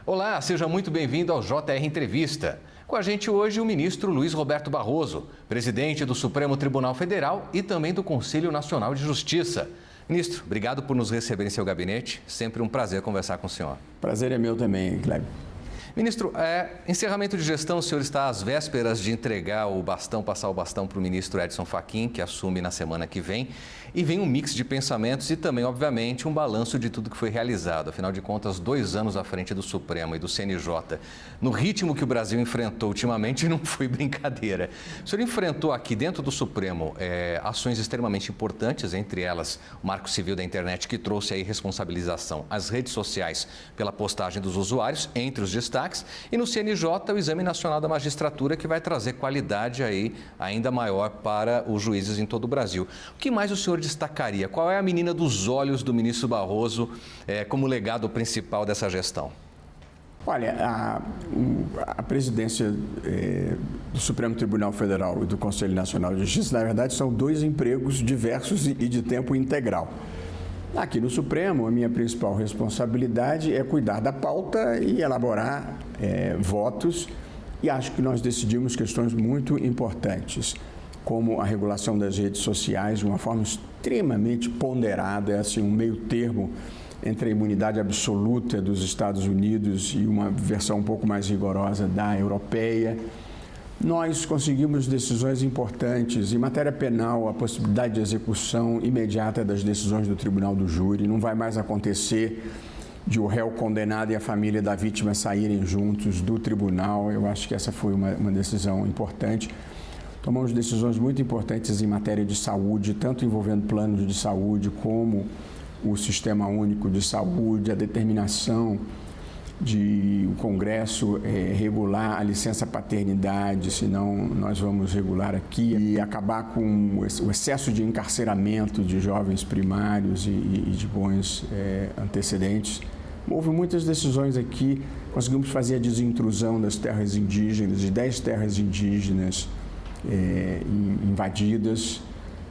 Olá, seja muito bem-vindo ao JR Entrevista. Com a gente hoje o ministro Luiz Roberto Barroso, presidente do Supremo Tribunal Federal e também do Conselho Nacional de Justiça. Ministro, obrigado por nos receber em seu gabinete. Sempre um prazer conversar com o senhor. Prazer é meu também, Cleber. Ministro, encerramento de gestão, o senhor está às vésperas de entregar o bastão, passar o bastão para o ministro Edson Fachin, que assume na semana que vem. E vem um mix de pensamentos e também, obviamente, um balanço de tudo que foi realizado. Afinal de contas, 2 anos à frente do Supremo e do CNJ, no ritmo que o Brasil enfrentou ultimamente, não foi brincadeira. O senhor enfrentou aqui dentro do Supremo ações extremamente importantes, entre elas o Marco Civil da Internet, que trouxe aí responsabilização às redes sociais pela postagem dos usuários, entre os destaques, e no CNJ, o Exame Nacional da Magistratura, que vai trazer qualidade aí ainda maior para os juízes em todo o Brasil. O que mais o senhor destacaria? Qual é a menina dos olhos do ministro Barroso como legado principal dessa gestão? Olha, a presidência do Supremo Tribunal Federal e do Conselho Nacional de Justiça, na verdade, são 2 empregos diversos e de tempo integral. Aqui no Supremo, a minha principal responsabilidade é cuidar da pauta e elaborar votos, e acho que nós decidimos questões muito importantes, como a regulação das redes sociais de uma forma extremamente ponderada, assim, um meio termo entre a imunidade absoluta dos Estados Unidos e uma versão um pouco mais rigorosa da europeia. Nós conseguimos decisões importantes em matéria penal, a possibilidade de execução imediata das decisões do Tribunal do Júri. Não vai mais acontecer de o réu condenado e a família da vítima saírem juntos do tribunal. Eu acho que essa foi uma decisão importante. Tomamos decisões muito importantes em matéria de saúde, tanto envolvendo planos de saúde como o Sistema Único de Saúde, a determinação de o Congresso regular a licença paternidade, senão nós vamos regular aqui, e acabar com o excesso de encarceramento de jovens primários e de bons antecedentes. Houve muitas decisões aqui, conseguimos fazer a desintrusão das terras indígenas, de 10 terras indígenas invadidas,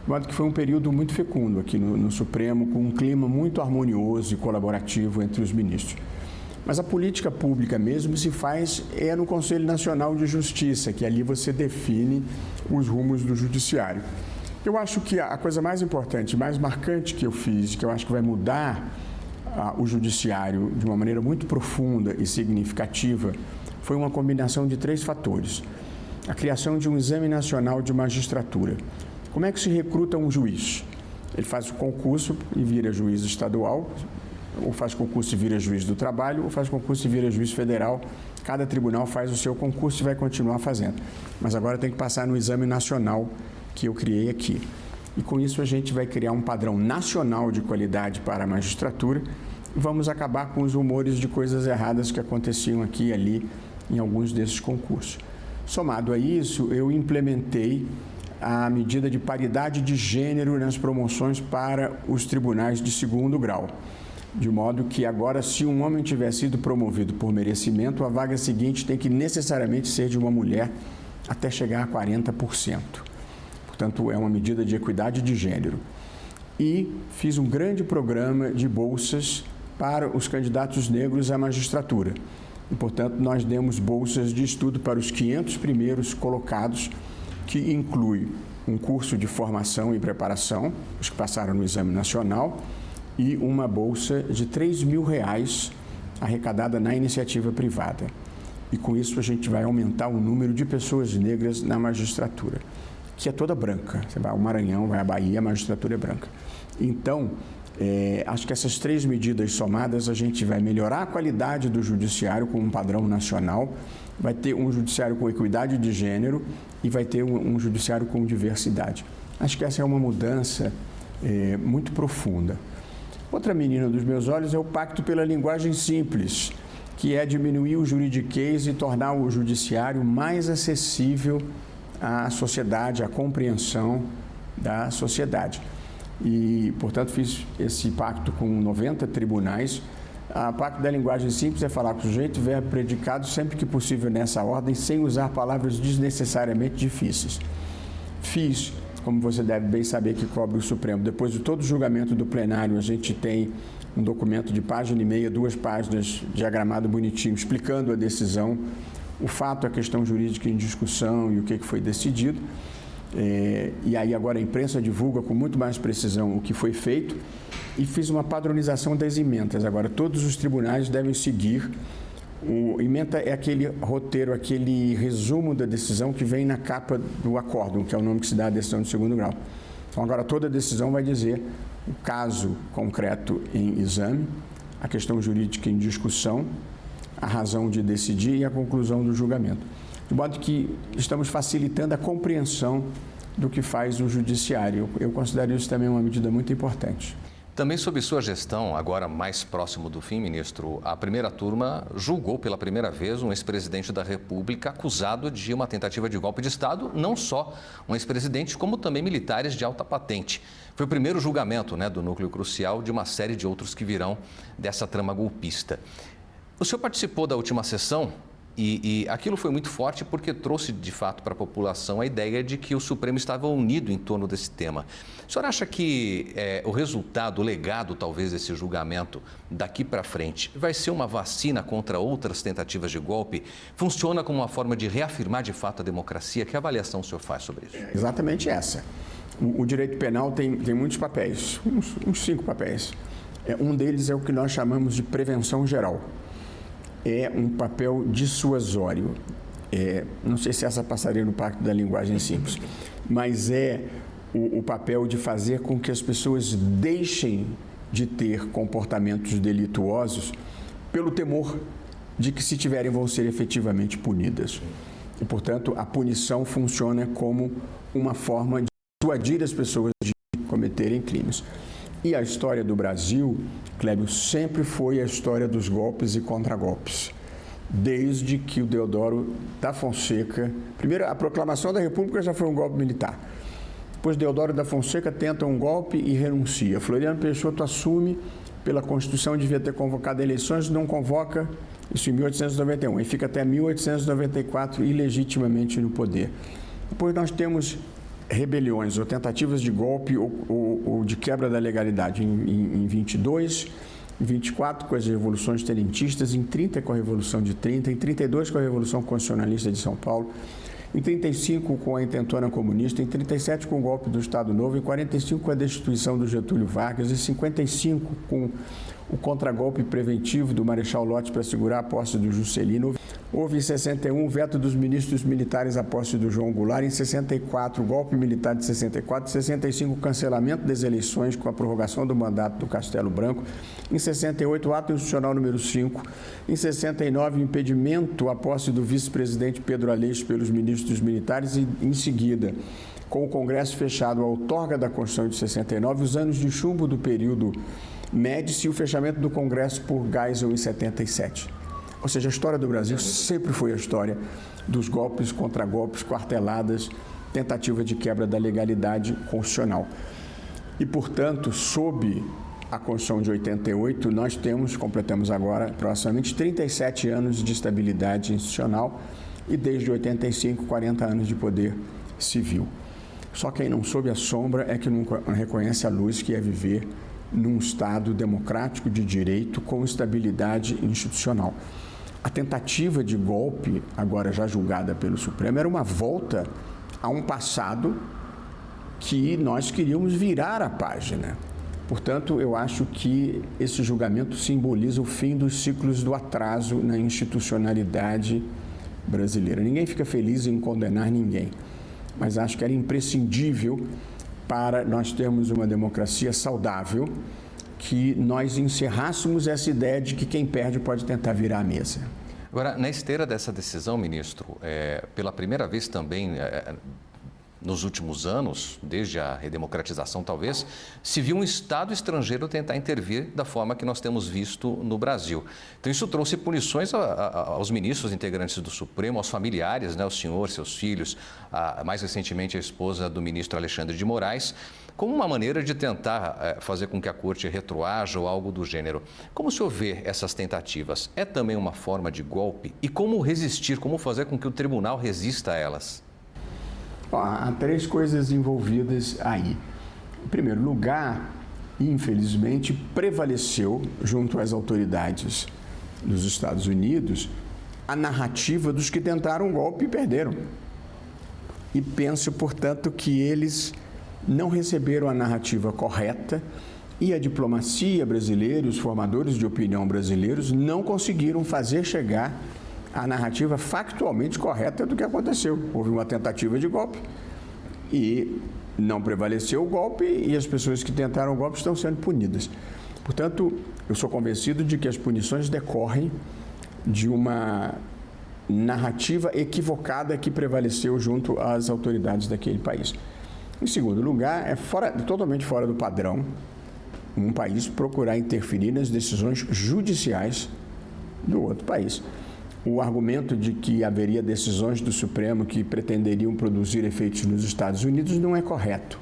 de modo que foi um período muito fecundo aqui no Supremo, com um clima muito harmonioso e colaborativo entre os ministros. Mas a política pública mesmo se faz no Conselho Nacional de Justiça, que ali você define os rumos do judiciário. Eu acho que a coisa mais importante, mais marcante que eu fiz, que eu acho que vai mudar o judiciário de uma maneira muito profunda e significativa, foi uma combinação de 3 fatores. A criação de um Exame Nacional de Magistratura. Como é que se recruta um juiz? Ele faz o concurso e vira juiz estadual, ou faz concurso e vira juiz do trabalho, ou faz concurso e vira juiz federal. Cada tribunal faz o seu concurso e vai continuar fazendo. Mas agora tem que passar no Exame Nacional que eu criei aqui. E com isso a gente vai criar um padrão nacional de qualidade para a magistratura e vamos acabar com os rumores de coisas erradas que aconteciam aqui e ali em alguns desses concursos. Somado a isso, eu implementei a medida de paridade de gênero nas promoções para os tribunais de 2º grau. De modo que agora, se um homem tiver sido promovido por merecimento, a vaga seguinte tem que necessariamente ser de uma mulher até chegar a 40%. Portanto, é uma medida de equidade de gênero. E fiz um grande programa de bolsas para os candidatos negros à magistratura. E, portanto, nós demos bolsas de estudo para os 500 primeiros colocados, que inclui um curso de formação e preparação, os que passaram no Exame Nacional, e uma bolsa de R$3.000 arrecadada na iniciativa privada. E com isso a gente vai aumentar o número de pessoas negras na magistratura, que é toda branca. Você vai ao Maranhão, vai à Bahia, a magistratura é branca. Então, acho que essas 3 medidas somadas, a gente vai melhorar a qualidade do judiciário com um padrão nacional, vai ter um judiciário com equidade de gênero e vai ter um judiciário com diversidade. Acho que essa é uma mudança muito profunda. Outra menina dos meus olhos é o Pacto pela Linguagem Simples, que é diminuir o juridiquês e tornar o judiciário mais acessível à sociedade, à compreensão da sociedade. E, portanto, fiz esse pacto com 90 tribunais. O Pacto da Linguagem Simples é falar com o sujeito, verbo, predicado, sempre que possível nessa ordem, sem usar palavras desnecessariamente difíceis. Fiz, como você deve bem saber que cobre o Supremo, depois de todo o julgamento do plenário, a gente tem um documento de página e meia, 2 páginas, diagramado bonitinho, explicando a decisão, o fato, a questão jurídica em discussão e o que foi decidido. E aí agora a imprensa divulga com muito mais precisão o que foi feito e fiz uma padronização das emendas. Agora todos os tribunais devem seguir. Emenda é aquele roteiro, aquele resumo da decisão que vem na capa do acórdão, que é o nome que se dá à decisão de segundo grau. Então agora toda a decisão vai dizer o caso concreto em exame, a questão jurídica em discussão, a razão de decidir e a conclusão do julgamento. De modo que estamos facilitando a compreensão do que faz o judiciário. Eu considero isso também uma medida muito importante. Também sob sua gestão, agora mais próximo do fim, ministro, a primeira turma julgou pela primeira vez um ex-presidente da República acusado de uma tentativa de golpe de Estado, não só um ex-presidente, como também militares de alta patente. Foi o primeiro julgamento, do núcleo crucial de uma série de outros que virão dessa trama golpista. O senhor participou da última sessão e aquilo foi muito forte porque trouxe, de fato, para a população a ideia de que o Supremo estava unido em torno desse tema. O senhor acha que o resultado, o legado, talvez, desse julgamento daqui para frente vai ser uma vacina contra outras tentativas de golpe? Funciona como uma forma de reafirmar, de fato, a democracia? Que avaliação o senhor faz sobre isso? Exatamente essa. O direito penal tem muitos papéis, uns 5 papéis. Um deles é o que nós chamamos de prevenção geral. É um papel dissuasório. Não sei se essa passaria no Pacto da Linguagem Simples, mas é o papel de fazer com que as pessoas deixem de ter comportamentos delituosos pelo temor de que, se tiverem, vão ser efetivamente punidas. E, portanto, a punição funciona como uma forma de dissuadir as pessoas de cometerem crimes. E a história do Brasil, Clébio, sempre foi a história dos golpes e contragolpes. Desde que o Deodoro da Fonseca... Primeiro, a proclamação da República já foi um golpe militar. Depois, Deodoro da Fonseca tenta um golpe e renuncia. Floriano Peixoto assume, pela Constituição devia ter convocado eleições, não convoca, isso em 1891, e fica até 1894 ilegitimamente no poder. Depois nós temos rebeliões ou tentativas de golpe ou de quebra da legalidade em 22, em 24 com as revoluções tenentistas, em 30 com a Revolução de 30, em 32 com a Revolução Constitucionalista de São Paulo, em 35 com a intentona comunista, em 37 com o golpe do Estado Novo, em 45 com a destituição do Getúlio Vargas, em 55 com o contragolpe preventivo do Marechal Lott para segurar a posse do Juscelino. Houve em 61 o veto dos ministros militares à posse do João Goulart, em 64 o golpe militar de 64, em 65 o cancelamento das eleições com a prorrogação do mandato do Castelo Branco, em 68 o ato institucional número 5, em 69 o impedimento à posse do vice-presidente Pedro Aleixo pelos ministros militares e, em seguida, com o Congresso fechado, a outorga da Constituição de 69, os anos de chumbo do período Médici e o fechamento do Congresso por Geisel em 77. Ou seja, a história do Brasil sempre foi a história dos golpes, contragolpes, quarteladas, tentativa de quebra da legalidade constitucional. E, portanto, sob a Constituição de 88, nós completamos agora aproximadamente 37 anos de estabilidade institucional e desde 85, 40 anos de poder civil. Só quem não sob a sombra é que não reconhece a luz que é viver num Estado democrático de direito com estabilidade institucional. A tentativa de golpe, agora já julgada pelo Supremo, era uma volta a um passado que nós queríamos virar a página. Portanto, eu acho que esse julgamento simboliza o fim dos ciclos do atraso na institucionalidade brasileira. Ninguém fica feliz em condenar ninguém, mas acho que era imprescindível para nós termos uma democracia saudável, que nós encerrássemos essa ideia de que quem perde pode tentar virar a mesa. Agora, na esteira dessa decisão, ministro, pela primeira vez também, nos últimos anos, desde a redemocratização talvez, se viu um Estado estrangeiro tentar intervir da forma que nós temos visto no Brasil. Então isso trouxe punições aos ministros integrantes do Supremo, aos familiares, o senhor, seus filhos, mais recentemente a esposa do ministro Alexandre de Moraes, como uma maneira de tentar fazer com que a corte retroaja ou algo do gênero. Como o senhor vê essas tentativas? É também uma forma de golpe? E como resistir, como fazer com que o tribunal resista a elas? Há 3 coisas envolvidas aí. Em primeiro lugar, infelizmente, prevaleceu junto às autoridades dos Estados Unidos a narrativa dos que tentaram o golpe e perderam. E penso, portanto, que eles não receberam a narrativa correta e a diplomacia brasileira, os formadores de opinião brasileiros, não conseguiram fazer chegar a narrativa factualmente correta do que aconteceu. Houve uma tentativa de golpe e não prevaleceu o golpe e as pessoas que tentaram o golpe estão sendo punidas. Portanto, eu sou convencido de que as punições decorrem de uma narrativa equivocada que prevaleceu junto às autoridades daquele país. Em segundo lugar, é totalmente fora do padrão um país procurar interferir nas decisões judiciais do outro país. O argumento de que haveria decisões do Supremo que pretenderiam produzir efeitos nos Estados Unidos não é correto.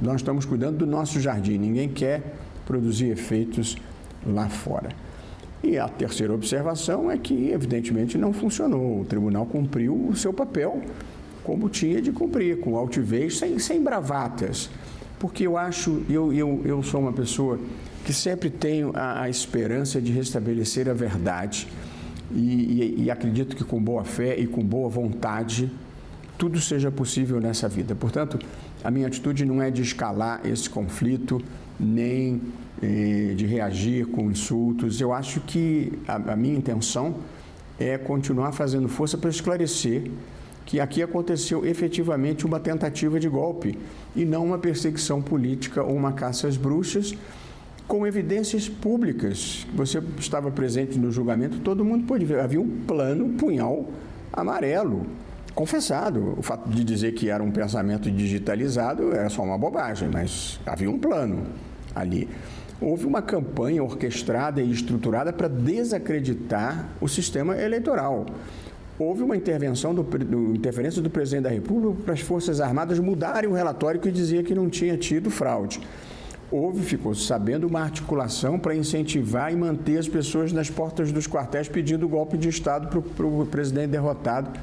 Nós estamos cuidando do nosso jardim, ninguém quer produzir efeitos lá fora. E a terceira observação é que, evidentemente, não funcionou. O tribunal cumpriu o seu papel como tinha de cumprir, com altivez, sem bravatas. Porque eu sou uma pessoa que sempre tenho a esperança de restabelecer a verdade e acredito que com boa fé e com boa vontade tudo seja possível nessa vida. Portanto, a minha atitude não é de escalar esse conflito, nem de reagir com insultos. Eu acho que a minha intenção é continuar fazendo força para esclarecer que aqui aconteceu efetivamente uma tentativa de golpe e não uma perseguição política ou uma caça às bruxas, com evidências públicas. Você estava presente no julgamento, todo mundo pôde ver. Havia um plano punhal amarelo, confessado. O fato de dizer que era um pensamento digitalizado era só uma bobagem, mas havia um plano ali. Houve uma campanha orquestrada e estruturada para desacreditar o sistema eleitoral. Houve uma interferência do presidente da República para as Forças Armadas mudarem o relatório que dizia que não tinha tido fraude. Ficou sabendo, uma articulação para incentivar e manter as pessoas nas portas dos quartéis pedindo golpe de Estado para o presidente derrotado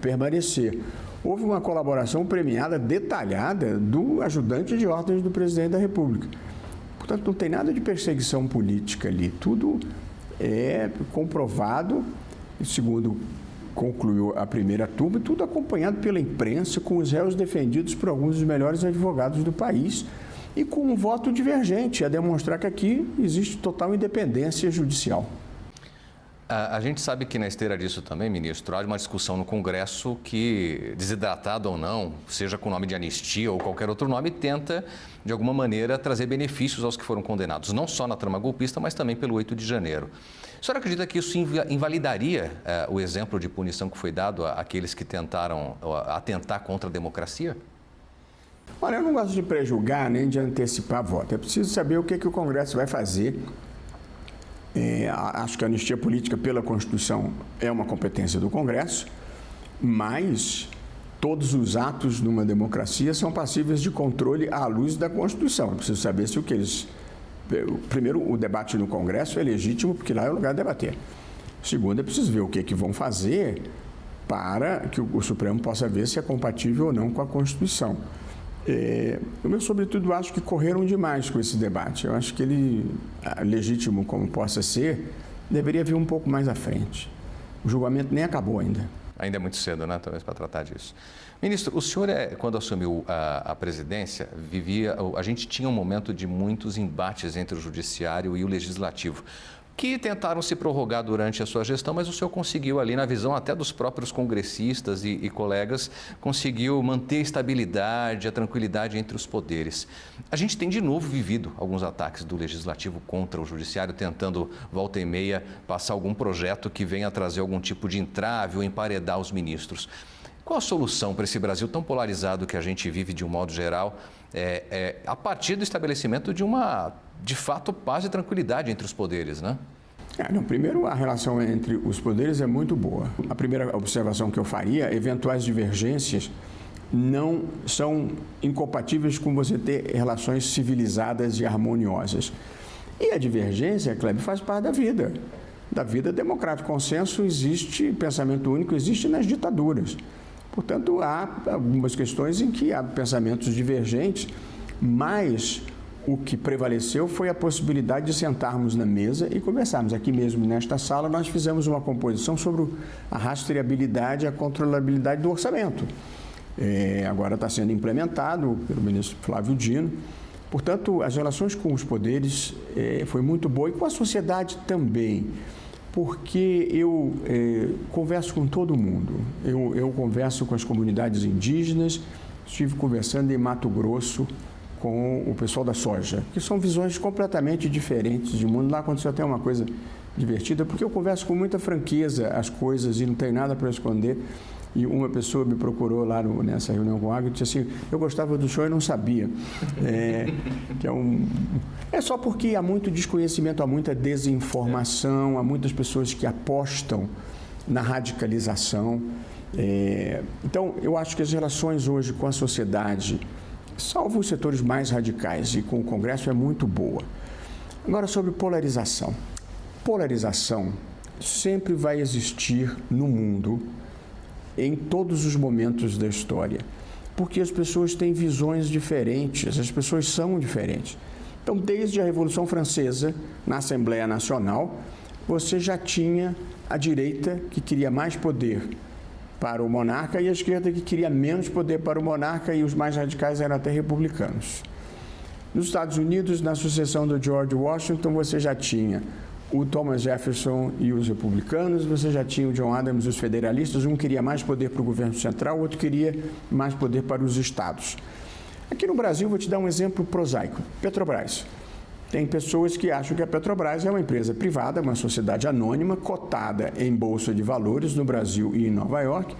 permanecer. Houve uma colaboração premiada, detalhada, do ajudante de ordens do presidente da República. Portanto, não tem nada de perseguição política ali. Tudo é comprovado, segundo concluiu a primeira turma, e tudo acompanhado pela imprensa, com os réus defendidos por alguns dos melhores advogados do país e com um voto divergente, a demonstrar que aqui existe total independência judicial. A gente sabe que na esteira disso também, ministro, há uma discussão no Congresso que, desidratado ou não, seja com o nome de anistia ou qualquer outro nome, tenta, de alguma maneira, trazer benefícios aos que foram condenados, não só na trama golpista, mas também pelo 8 de janeiro. A senhora acredita que isso invalidaria o exemplo de punição que foi dado àqueles que tentaram atentar contra a democracia? Olha, eu não gosto de prejulgar nem de antecipar voto. É preciso saber o que o Congresso vai fazer. Acho que a anistia política pela Constituição é uma competência do Congresso, mas todos os atos numa democracia são passíveis de controle à luz da Constituição. É preciso saber se o que eles... Primeiro, o debate no Congresso é legítimo, porque lá é o lugar de debater. Segundo, é preciso ver o que vão fazer para que o Supremo possa ver se é compatível ou não com a Constituição. Eu, sobretudo, acho que correram demais com esse debate. Eu acho que ele, legítimo como possa ser, deveria vir um pouco mais à frente. O julgamento nem acabou ainda. Ainda é muito cedo, né, talvez, para tratar disso. Ministro, o senhor, quando assumiu a presidência, a gente tinha um momento de muitos embates entre o judiciário e o legislativo, que tentaram se prorrogar durante a sua gestão, mas o senhor conseguiu ali, na visão até dos próprios congressistas e colegas, conseguiu manter a estabilidade, a tranquilidade entre os poderes. A gente tem de novo vivido alguns ataques do legislativo contra o judiciário, tentando, volta e meia, passar algum projeto que venha trazer algum tipo de entrave ou emparedar os ministros. Qual a solução para esse Brasil tão polarizado que a gente vive de um modo geral, a partir do estabelecimento de uma, de fato, paz e tranquilidade entre os poderes, né? Primeiro, a relação entre os poderes é muito boa. A primeira observação que eu faria, eventuais divergências não são incompatíveis com você ter relações civilizadas e harmoniosas. E a divergência, Kleber, faz parte da vida democrática. Consenso existe, pensamento único existe nas ditaduras. Portanto, há algumas questões em que há pensamentos divergentes, Mas o que prevaleceu foi a possibilidade de sentarmos na mesa e conversarmos. Aqui mesmo, nesta sala, nós fizemos uma composição sobre a rastreabilidade e a controlabilidade do orçamento. Agora está sendo implementado pelo ministro Flávio Dino. Portanto, as relações com os poderes foi muito boa e com a sociedade também, porque eu converso com todo mundo. Eu converso com as comunidades indígenas, estive conversando em Mato Grosso com o pessoal da soja, que são visões completamente diferentes de mundo. Lá aconteceu até uma coisa divertida, porque eu converso com muita franqueza as coisas e não tenho nada para esconder. E uma pessoa me procurou lá nessa reunião com o Agro e disse assim: eu gostava do senhor e não sabia. É só porque há muito desconhecimento, há muita desinformação, há muitas pessoas que apostam na radicalização. Então, eu acho que as relações hoje com a sociedade, salvo os setores mais radicais e com o Congresso, é muito boa. Agora, sobre polarização. Polarização sempre vai existir no mundo, em todos os momentos da história, porque as pessoas têm visões diferentes, as pessoas são diferentes. Então, desde a Revolução Francesa, na Assembleia Nacional, você já tinha a direita que queria mais poder para o monarca e a esquerda que queria menos poder para o monarca, e os mais radicais eram até republicanos. Nos Estados Unidos, na sucessão do George Washington, você já tinha o Thomas Jefferson e os republicanos, você já tinha o John Adams e os federalistas. Um queria mais poder para o governo central, o outro queria mais poder para os estados. Aqui no Brasil, vou te dar um exemplo prosaico. Petrobras. Tem pessoas que acham que a Petrobras é uma empresa privada, uma sociedade anônima, cotada em bolsa de valores no Brasil e em Nova York,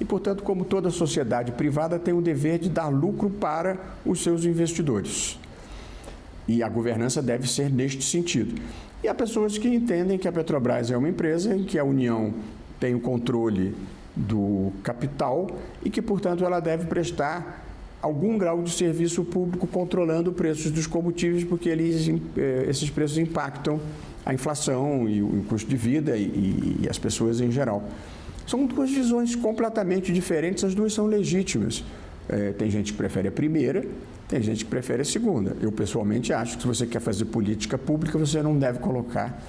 e, portanto, como toda sociedade privada, tem o dever de dar lucro para os seus investidores. E a governança deve ser neste sentido. E há pessoas que entendem que a Petrobras é uma empresa em que a União tem o controle do capital e que, portanto, ela deve prestar algum grau de serviço público controlando os preços dos combustíveis, porque esses preços impactam a inflação e o custo de vida e as pessoas em geral. São duas visões completamente diferentes, as duas são legítimas. Tem gente que prefere a primeira, tem gente que prefere a segunda. Eu, pessoalmente, acho que se você quer fazer política pública, você não deve colocar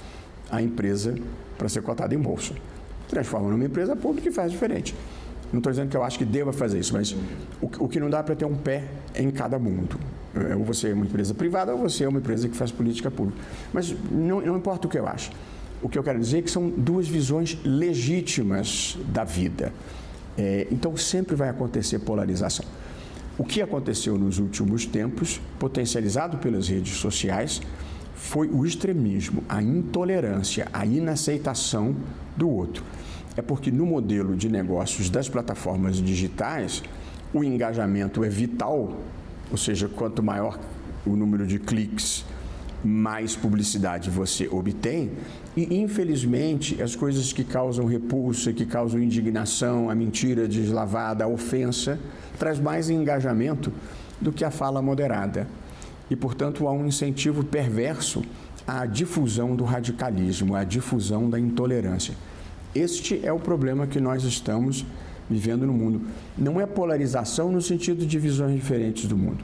a empresa para ser cotada em bolsa. Transforma numa empresa pública e faz diferente. Não estou dizendo que eu acho que deva fazer isso, mas o que não dá para ter um pé em cada mundo. Ou você é uma empresa privada ou você é uma empresa que faz política pública. Mas não importa o que eu acho. O que eu quero dizer é que são duas visões legítimas da vida. Então, sempre vai acontecer polarização. O que aconteceu nos últimos tempos, potencializado pelas redes sociais, foi o extremismo, a intolerância, a inaceitação do outro. É porque no modelo de negócios das plataformas digitais, o engajamento é vital, ou seja, quanto maior o número de cliques, mais publicidade você obtém. E, infelizmente, as coisas que causam repulsa, que causam indignação, a mentira deslavada, a ofensa, traz mais engajamento do que a fala moderada. E, portanto, há um incentivo perverso à difusão do radicalismo, à difusão da intolerância. Este é o problema que nós estamos vivendo no mundo. Não é polarização no sentido de visões diferentes do mundo.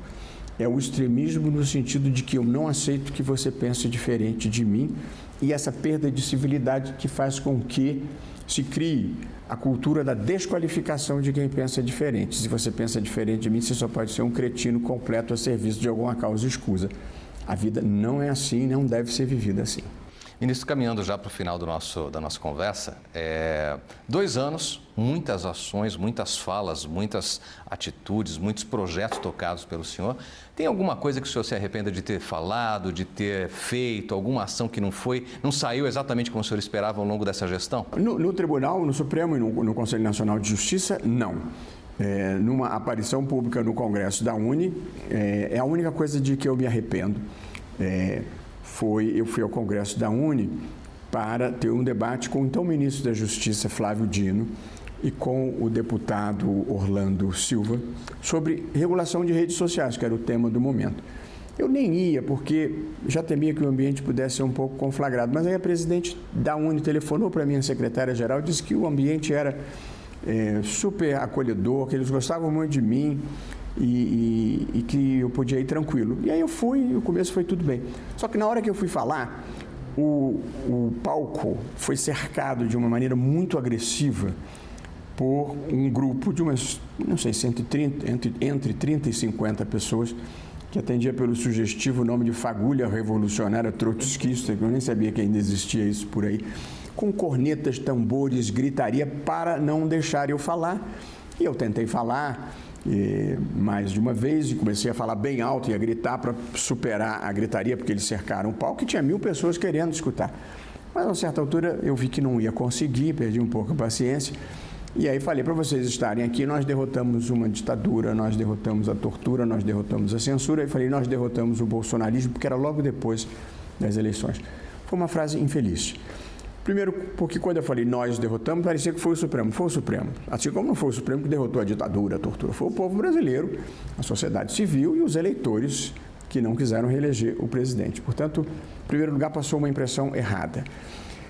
É o extremismo no sentido de que eu não aceito que você pense diferente de mim, e essa perda de civilidade que faz com que se crie a cultura da desqualificação de quem pensa diferente. Se você pensa diferente de mim, você só pode ser um cretino completo a serviço de alguma causa escusa. A vida não é assim, não deve ser vivida assim. Ministro, caminhando já para o final da nossa conversa, 2 anos, muitas ações, muitas falas, muitas atitudes, muitos projetos tocados pelo senhor. Tem alguma coisa que o senhor se arrependa de ter falado, de ter feito, alguma ação que não saiu exatamente como o senhor esperava ao longo dessa gestão? No Tribunal, no Supremo e no Conselho Nacional de Justiça, não. Numa aparição pública no Congresso da UNE, é a única coisa de que eu me arrependo. Eu fui ao Congresso da UNE para ter um debate com o então ministro da Justiça, Flávio Dino, e com o deputado Orlando Silva, sobre regulação de redes sociais, que era o tema do momento. Eu nem ia, porque já temia que o ambiente pudesse ser um pouco conflagrado, mas aí a presidente da UNE telefonou para a minha secretária-geral e disse que o ambiente era super acolhedor, que eles gostavam muito de mim, e que eu podia ir tranquilo. E aí eu fui, no começo foi tudo bem. Só que na hora que eu fui falar, o palco foi cercado de uma maneira muito agressiva por um grupo de umas, não sei, entre 30 e 50 pessoas, que atendia pelo sugestivo nome de fagulha revolucionária trotskista, que eu nem sabia que ainda existia isso por aí, com cornetas, tambores, gritaria, para não deixar eu falar. E eu tentei falar mais de uma vez e comecei a falar bem alto e a gritar para superar a gritaria, porque eles cercaram o palco e tinha 1000 pessoas querendo escutar. Mas a uma certa altura eu vi que não ia conseguir, perdi um pouco a paciência. E aí falei, para vocês estarem aqui, nós derrotamos uma ditadura, nós derrotamos a tortura, nós derrotamos a censura. E falei, nós derrotamos o bolsonarismo, porque era logo depois das eleições. Foi uma frase infeliz. Primeiro, porque quando eu falei nós derrotamos, parecia que foi o Supremo. Foi o Supremo. Assim como não foi o Supremo que derrotou a ditadura, a tortura. Foi o povo brasileiro, a sociedade civil e os eleitores que não quiseram reeleger o presidente. Portanto, em primeiro lugar, passou uma impressão errada.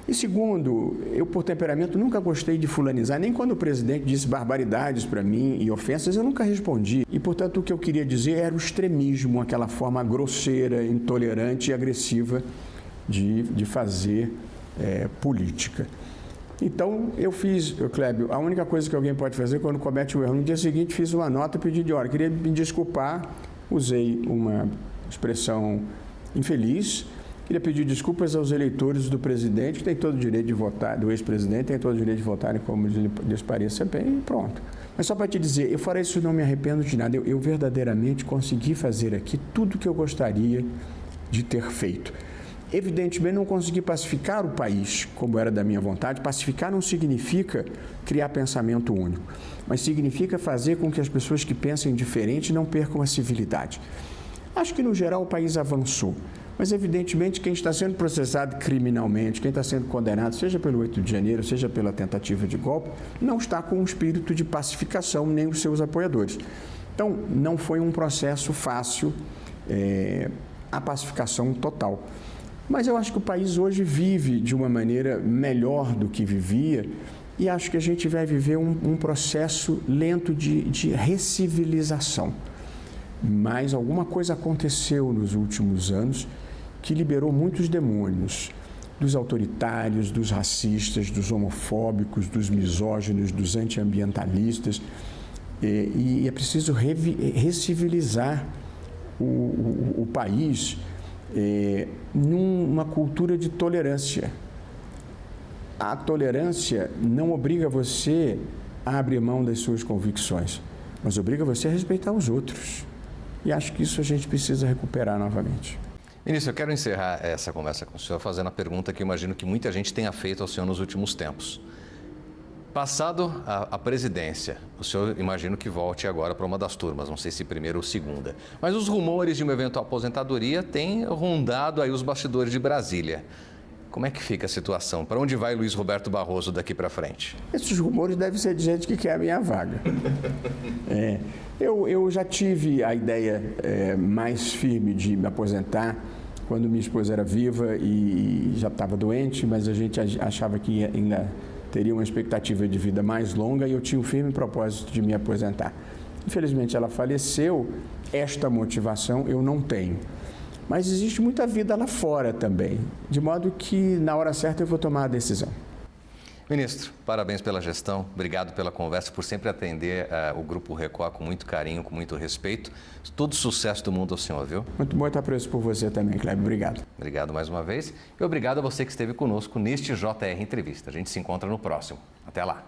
E segundo, eu por temperamento nunca gostei de fulanizar, nem quando o presidente disse barbaridades para mim e ofensas, eu nunca respondi. E, portanto, o que eu queria dizer era o extremismo, aquela forma grosseira, intolerante e agressiva de fazer política. Então, eu fiz, Clébio, a única coisa que alguém pode fazer quando comete um erro, no dia seguinte fiz uma nota, pedi de hora, queria me desculpar, usei uma expressão infeliz, queria pedir desculpas aos eleitores do presidente, que tem todo o direito de votar, do ex-presidente, tem todo o direito de votarem como lhes pareça bem, e pronto. Mas só para te dizer, eu fora isso, não me arrependo de nada. Eu verdadeiramente consegui fazer aqui tudo o que eu gostaria de ter feito. Evidentemente, não consegui pacificar o país, como era da minha vontade. Pacificar não significa criar pensamento único, mas significa fazer com que as pessoas que pensem diferente não percam a civilidade. Acho que, no geral, o país avançou. Mas, evidentemente, quem está sendo processado criminalmente, quem está sendo condenado, seja pelo 8 de janeiro, seja pela tentativa de golpe, não está com um espírito de pacificação, nem os seus apoiadores. Então, não foi um processo fácil, a pacificação total. Mas eu acho que o país hoje vive de uma maneira melhor do que vivia e acho que a gente vai viver um processo lento de recivilização. Mas alguma coisa aconteceu nos últimos anos que liberou muitos demônios, dos autoritários, dos racistas, dos homofóbicos, dos misóginos, dos antiambientalistas. E é preciso recivilizar o país numa cultura de tolerância. A tolerância não obriga você a abrir mão das suas convicções, mas obriga você a respeitar os outros. E acho que isso a gente precisa recuperar novamente. Ministro, eu quero encerrar essa conversa com o senhor fazendo a pergunta que eu imagino que muita gente tenha feito ao senhor nos últimos tempos. Passado a presidência, o senhor imagino que volte agora para uma das turmas, não sei se primeira ou segunda, mas os rumores de uma eventual aposentadoria têm rondado aí os bastidores de Brasília. Como é que fica a situação? Para onde vai Luiz Roberto Barroso daqui para frente? Esses rumores devem ser de gente que quer a minha vaga. Eu já tive a ideia mais firme de me aposentar quando minha esposa era viva e já estava doente, mas a gente achava que ainda teria uma expectativa de vida mais longa e eu tinha um firme propósito de me aposentar. Infelizmente ela faleceu, esta motivação eu não tenho. Mas existe muita vida lá fora também, de modo que na hora certa eu vou tomar a decisão. Ministro, parabéns pela gestão, obrigado pela conversa, por sempre atender o Grupo Record com muito carinho, com muito respeito. Todo sucesso do mundo ao senhor, viu? Muito bom estar preso por você também, Clébio. Obrigado. Obrigado mais uma vez e obrigado a você que esteve conosco neste JR Entrevista. A gente se encontra no próximo. Até lá.